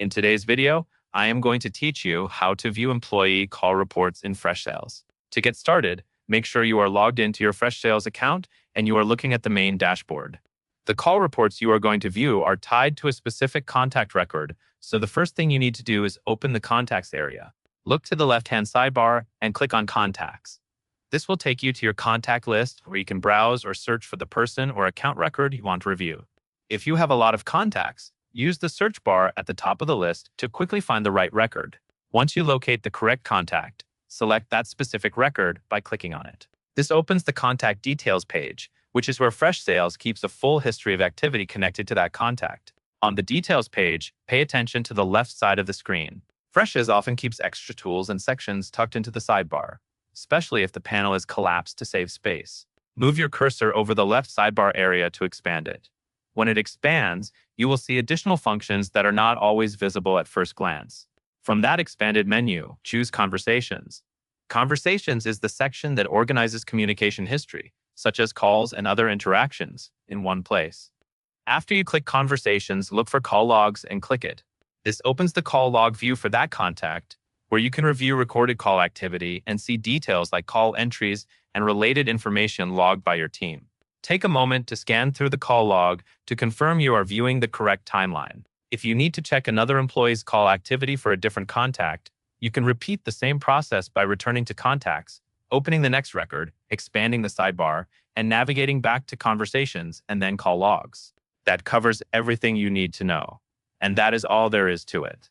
In today's video, I am going to teach you how to view employee call reports in Freshsales. To get started, make sure you are logged into your Freshsales account and you are looking at the main dashboard. The call reports you are going to view are tied to a specific contact record, so the first thing you need to do is open the Contacts area. Look to the left-hand sidebar and click on Contacts. This will take you to your contact list where you can browse or search for the person or account record you want to review. If you have a lot of contacts, use the search bar at the top of the list to quickly find the right record. Once you locate the correct contact, select that specific record by clicking on it. This opens the Contact Details page, which is where Freshsales keeps a full history of activity connected to that contact. On the Details page, pay attention to the left side of the screen. Freshsales often keeps extra tools and sections tucked into the sidebar, especially if the panel is collapsed to save space. Move your cursor over the left sidebar area to expand it. When it expands, you will see additional functions that are not always visible at first glance. From that expanded menu, choose Conversations. Conversations is the section that organizes communication history, such as calls and other interactions, in one place. After you click Conversations, look for Call Logs and click it. This opens the call log view for that contact, where you can review recorded call activity and see details like call entries and related information logged by your team. Take a moment to scan through the call log to confirm you are viewing the correct timeline. If you need to check another employee's call activity for a different contact, you can repeat the same process by returning to Contacts, opening the next record, expanding the sidebar, and navigating back to Conversations and then Call Logs. That covers everything you need to know. And that is all there is to it.